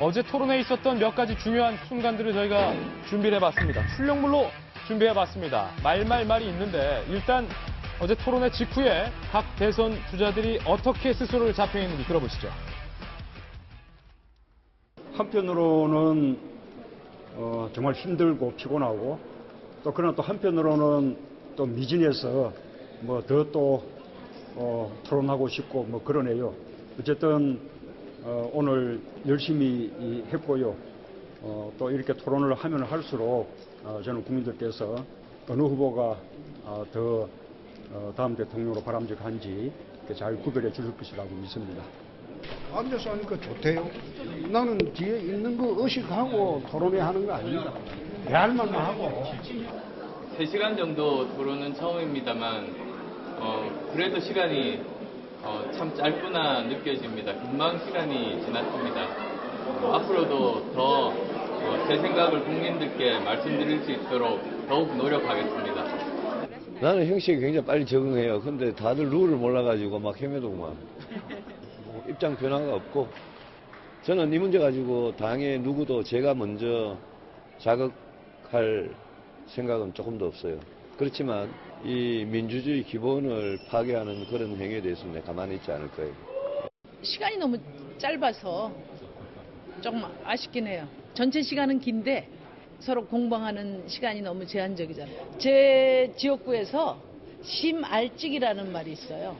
어제 토론회에 있었던 몇 가지 중요한 순간들을 저희가 준비를 해봤습니다. 출력물로 준비해봤습니다. 말이 있는데 일단 어제 토론회 직후에 각 대선 주자들이 어떻게 스스로를 자평했는지 들어보시죠. 한편으로는 정말 힘들고 피곤하고 또 그러나 또 한편으로는 또 미진해서 뭐 더 또 토론하고 싶고 뭐 그러네요. 어쨌든 오늘 열심히 했고요. 또 이렇게 토론을 하면 할수록 저는 국민들께서 어느 후보가 더 다음 대통령으로 바람직한지 잘 구별해 주실 것이라고 믿습니다. 앉아서 하니까 좋대요. 나는 뒤에 있는 거 의식하고 토론회 하는 거 아닙니다. 내 할 말만 하고. 3시간 정도 토론은 처음입니다만 그래도 시간이 참 짧구나 느껴집니다. 금방 시간이 지났습니다. 앞으로도 더 제 생각을 국민들께 말씀드릴 수 있도록 더욱 노력하겠습니다. 나는 형식이 굉장히 빨리 적응해요. 근데 다들 룰을 몰라가지고 막 헤매더구만. 입장 변화가 없고 저는 이 문제 가지고 당의 누구도 제가 먼저 자극할 생각은 조금도 없어요. 그렇지만 이 민주주의 기본을 파괴하는 그런 행위에 대해서는 가만히 있지 않을 거예요. 시간이 너무 짧아서 조금 아쉽긴 해요. 전체 시간은 긴데 서로 공방하는 시간이 너무 제한적이잖아요. 제 지역구에서 심알찍이라는 말이 있어요.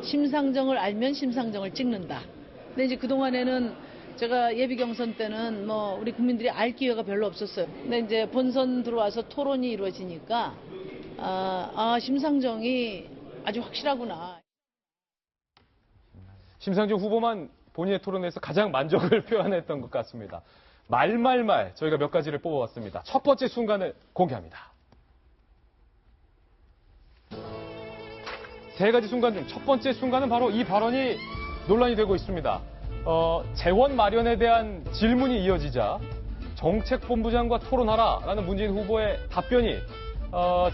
심상정을 알면 심상정을 찍는다. 근데 이제 그동안에는 제가 예비 경선 때는 뭐 우리 국민들이 알 기회가 별로 없었어요. 근데 이제 본선 들어와서 토론이 이루어지니까 심상정이 아주 확실하구나. 심상정 후보만 본인의 토론에서 가장 만족을 표현했던 것 같습니다. 말 저희가 몇 가지를 뽑아봤습니다. 첫 번째 순간을 공개합니다. 3가지 순간 중 첫 번째 순간은 바로 이 발언이 논란이 되고 있습니다. 재원 마련에 대한 질문이 이어지자 정책본부장과 토론하라라는 문재인 후보의 답변이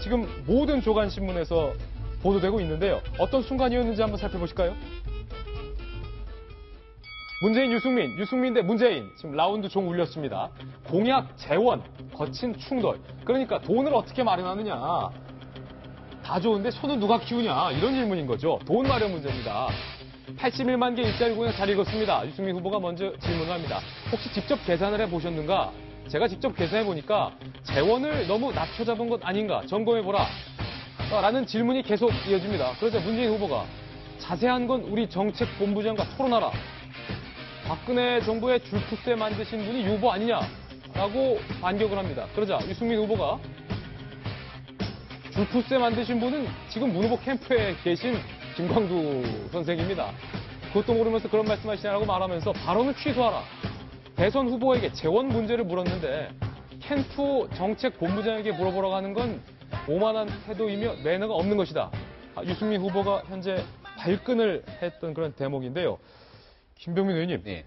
지금 모든 조간신문에서 보도되고 있는데요. 어떤 순간이었는지 한번 살펴보실까요? 문재인, 유승민 대 문재인. 지금 라운드 종 울렸습니다. 공약, 재원, 거친 충돌. 그러니까 돈을 어떻게 마련하느냐. 다 좋은데 손은 누가 키우냐. 이런 질문인 거죠. 돈 마련 문제입니다. 81만 개 일자리 공약 잘 읽었습니다. 유승민 후보가 먼저 질문을 합니다. 혹시 직접 계산을 해보셨는가? 제가 직접 계산해보니까 재원을 너무 낮춰 잡은 것 아닌가? 점검해보라. 라는 질문이 계속 이어집니다. 그러자 문재인 후보가 자세한 건 우리 정책본부장과 토론하라. 박근혜 정부의 줄푸세 만드신 분이 유보 아니냐라고 반격을 합니다. 그러자 유승민 후보가 줄푸세 만드신 분은 지금 문 후보 캠프에 계신 김광두 선생입니다. 그것도 모르면서 그런 말씀하시냐고 말하면서 발언을 취소하라. 대선 후보에게 재원 문제를 물었는데 캠프 정책본부장에게 물어보라고 하는 건 오만한 태도이며 매너가 없는 것이다. 유승민 후보가 현재 발끈을 했던 그런 대목인데요. 김병민 의원님, 네.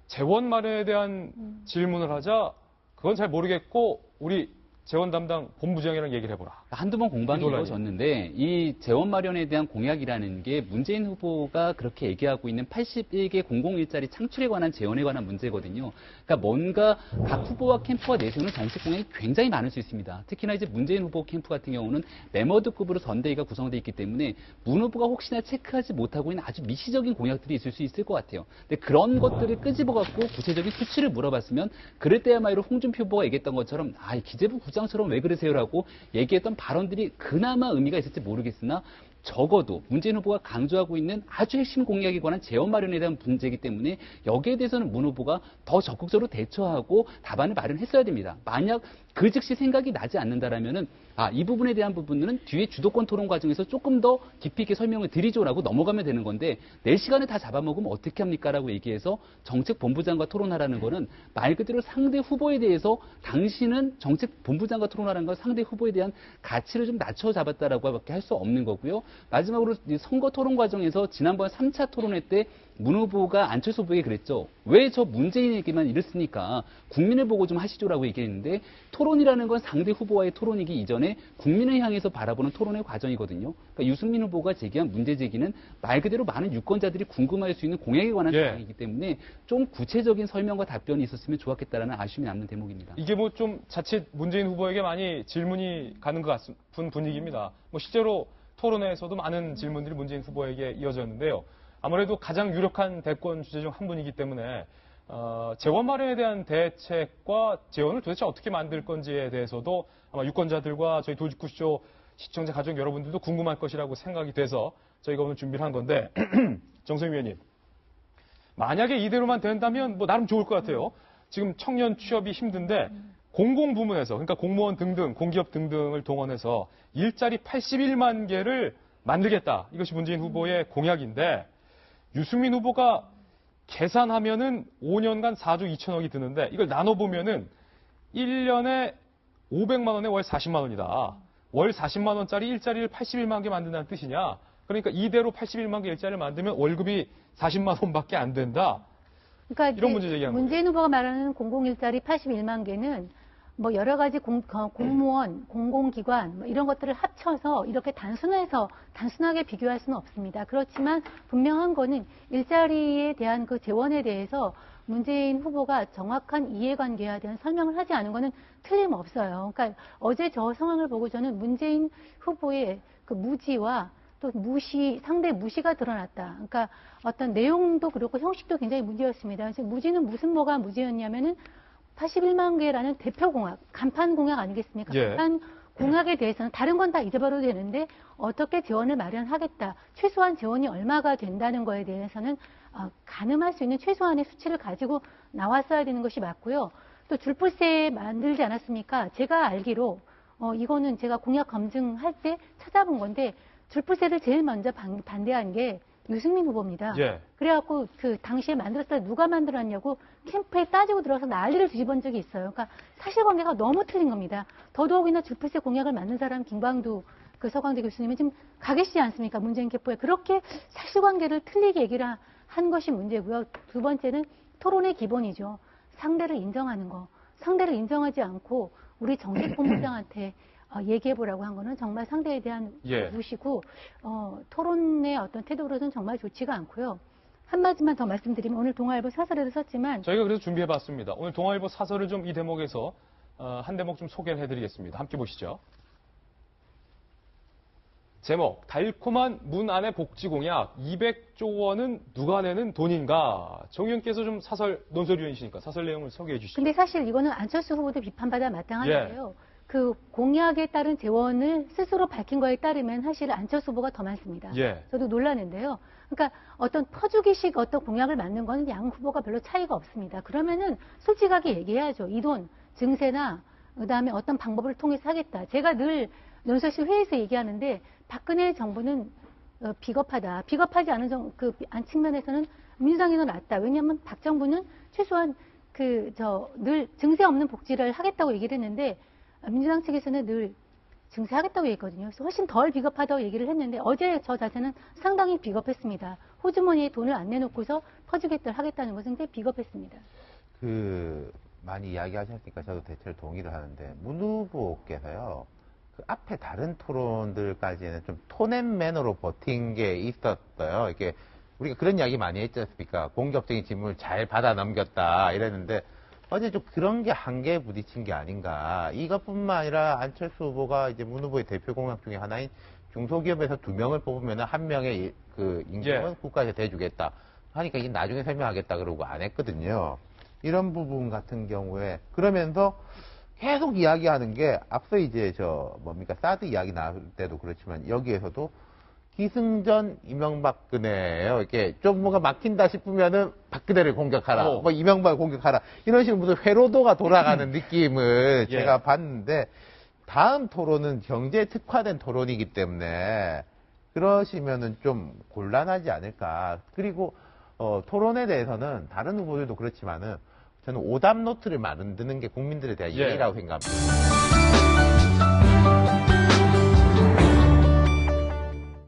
재원 마련에 대한 질문을 하자 그건 잘 모르겠고 우리 재원 담당 본부장이랑 얘기를 해보라. 한두 번 공방이 이루어졌는데 이 재원 마련에 대한 공약이라는 게 문재인 후보가 그렇게 얘기하고 있는 81개 공공일자리 창출에 관한 재원에 관한 문제거든요. 그러니까 뭔가 각 후보와 캠프가 내세우는 정책 공약이 굉장히 많을 수 있습니다. 특히나 이제 문재인 후보 캠프 같은 경우는 메머드급으로 전대위가 구성되어 있기 때문에 문 후보가 혹시나 체크하지 못하고 있는 아주 미시적인 공약들이 있을 수 있을 것 같아요. 근데 그런 것들을 끄집어갖고 구체적인 수치를 물어봤으면 그럴 때야말로 홍준표 후보가 얘기했던 것처럼 기재부 부장처럼 왜 그러세요라고 얘기했던 발언들이 그나마 의미가 있을지 모르겠으나 적어도 문재인 후보가 강조하고 있는 아주 핵심 공약에 관한 재원 마련에 대한 문제이기 때문에 여기에 대해서는 문 후보가 더 적극적으로 대처하고 답안을 마련했어야 됩니다. 만약 그 즉시 생각이 나지 않는다라면은 이 부분에 대한 부분은 뒤에 주도권 토론 과정에서 조금 더 깊이 있게 설명을 드리죠라고 넘어가면 되는 건데 내 시간을 다 잡아먹으면 어떻게 합니까라고 얘기해서 정책본부장과 토론하라는 거는 말 그대로 상대 후보에 대해서 당신은 정책본부장과 토론하라는 건 상대 후보에 대한 가치를 좀 낮춰 잡았다라고 밖에 할 수 없는 거고요. 마지막으로 선거 토론 과정에서 지난번 3차 토론회 때 문 후보가 안철수 후보에게 그랬죠. 왜 저 문재인에게만 이를 쓰니까 국민을 보고 좀 하시죠라고 얘기했는데 토론이라는 건 상대 후보와의 토론이기 이전에 국민을 향해서 바라보는 토론의 과정이거든요. 그러니까 유승민 후보가 제기한 문제 제기는 말 그대로 많은 유권자들이 궁금할 수 있는 공약에 관한 예. 사항이기 때문에 좀 구체적인 설명과 답변이 있었으면 좋았겠다라는 아쉬움이 남는 대목입니다. 이게 뭐 좀 자칫 문재인 후보에게 많이 질문이 가는 것 같은 분위기입니다. 뭐 실제로 토론회에서도 많은 질문들이 문재인 후보에게 이어졌는데요. 아무래도 가장 유력한 대권 주제 중 한 분이기 때문에 재원 마련에 대한 대책과 재원을 도대체 어떻게 만들 건지에 대해서도 아마 유권자들과 저희 도지구쇼 시청자 가족 여러분들도 궁금할 것이라고 생각이 돼서 저희가 오늘 준비를 한 건데 정성희 위원님, 만약에 이대로만 된다면 뭐 나름 좋을 것 같아요. 지금 청년 취업이 힘든데 공공부문에서, 그러니까 공무원 등등 공기업 등등을 동원해서 일자리 81만 개를 만들겠다. 이것이 문재인 후보의 공약인데 유승민 후보가 계산하면은 5년간 4조 2천억이 드는데 이걸 나눠보면은 1년에 500만 원에 월 40만 원이다. 월 40만 원짜리 일자리를 81만 개 만든다는 뜻이냐? 그러니까 이대로 81만 개 일자리를 만들면 월급이 40만 원밖에 안 된다. 그러니까 이런 문제 제기하는 문재인 후보가 말하는 공공일자리 81만 개는 뭐 여러 가지 공무원, 공공기관 뭐 이런 것들을 합쳐서 이렇게 단순하게 비교할 수는 없습니다. 그렇지만 분명한 거는 일자리에 대한 그 재원에 대해서 문재인 후보가 정확한 이해관계에 대한 설명을 하지 않은 거는 틀림없어요. 그러니까 어제 저 상황을 보고 저는 문재인 후보의 그 무지와 또 상대 무시가 드러났다. 그러니까 어떤 내용도 그렇고 형식도 굉장히 문제였습니다. 그래서 무지는 무슨 뭐가 무지였냐면은 81만 개라는 대표 공약, 간판 공약 아니겠습니까? 예. 간판 공약에 대해서는 다른 건 다 잊어버려도 되는데 어떻게 재원을 마련하겠다. 최소한 재원이 얼마가 된다는 거에 대해서는 가늠할 수 있는 최소한의 수치를 가지고 나왔어야 되는 것이 맞고요. 또 줄풀세 만들지 않았습니까? 제가 알기로 이거는 제가 공약 검증할 때 찾아본 건데 줄풀세를 제일 먼저 반대한 게 유승민 후보입니다. 예. 그래갖고 그 당시에 만들었을 때 누가 만들었냐고 캠프에 따지고 들어서 난리를 뒤집은 적이 있어요. 그러니까 사실관계가 너무 틀린 겁니다. 더더욱이나 줄풀세 공약을 만든 사람 김광두 그 서강대 교수님은 지금 가 계시지 않습니까? 문재인 캠프에 그렇게 사실관계를 틀리게 얘기를 한 것이 문제고요. 두 번째는 토론의 기본이죠. 상대를 인정하는 거. 상대를 인정하지 않고 우리 정식 본부장한테 얘기해보라고 한 거는 정말 상대에 대한 예. 무시고 토론의 어떤 태도로는 정말 좋지가 않고요. 한마디만 더 말씀드리면 오늘 동아일보 사설에도 썼지만 저희가 그래서 준비해봤습니다. 오늘 동아일보 사설을 좀 이 대목에서 한 대목 좀 소개를 해드리겠습니다. 함께 보시죠. 제목, 달콤한 문 안의 복지 공약 200조 원은 누가 내는 돈인가? 정 의원께서 좀 사설 논설위원이시니까 사설 내용을 소개해 주시죠. 근데 사실 이거는 안철수 후보도 비판받아 마땅한데요. 그 공약에 따른 재원을 스스로 밝힌 거에 따르면 사실 안철수 후보가 더 많습니다. 예. 저도 놀랐는데요. 그러니까 어떤 퍼주기식 어떤 공약을 만든 거는 양 후보가 별로 차이가 없습니다. 그러면은 솔직하게 얘기해야죠. 이 돈 증세나 그다음에 어떤 방법을 통해서 하겠다. 제가 늘 논설실 회의에서 얘기하는데 박근혜 정부는 비겁하다. 비겁하지 않은 측면에서는 민주당이 더 낫다. 왜냐하면 박 정부는 최소한 늘 증세 없는 복지를 하겠다고 얘기를 했는데 민주당 측에서는 늘 증세하겠다고 얘기했거든요. 그래서 훨씬 덜 비겁하다고 얘기를 했는데 어제 저 자체는 상당히 비겁했습니다. 호주머니에 돈을 안 내놓고서 퍼주겠다를 하겠다는 것은 굉장히 비겁했습니다. 많이 이야기하셨으니까 저도 대체로 동의를 하는데 문 후보께서요. 그 앞에 다른 토론들까지는 좀 톤앤매너로 버틴 게 있었어요. 이렇게 우리가 그런 이야기 많이 했지 않습니까? 공격적인 질문을 잘 받아 넘겼다 이랬는데 어제 좀 그런 게 한계에 부딪힌 게 아닌가. 이것뿐만 아니라 안철수 후보가 이제 문 후보의 대표 공약 중에 하나인 중소기업에서 2명을 뽑으면 1명의 그 임금은 예. 국가에서 대주겠다. 하니까 이게 나중에 설명하겠다 그러고 안 했거든요. 이런 부분 같은 경우에 그러면서 계속 이야기하는 게 앞서 이제 사드 이야기 나올 때도 그렇지만 여기에서도 기승전 이명박근혜예요. 이렇게 좀 뭔가 막힌다 싶으면은 박근혜를 공격하라. 뭐 이명박을 공격하라. 이런 식으로 무슨 회로도가 돌아가는 느낌을 예. 제가 봤는데 다음 토론은 경제에 특화된 토론이기 때문에 그러시면은 좀 곤란하지 않을까. 그리고 토론에 대해서는 다른 후보들도 그렇지만은 저는 오답 노트를 만드는 게 국민들에 대한 예. 예의라고 생각합니다.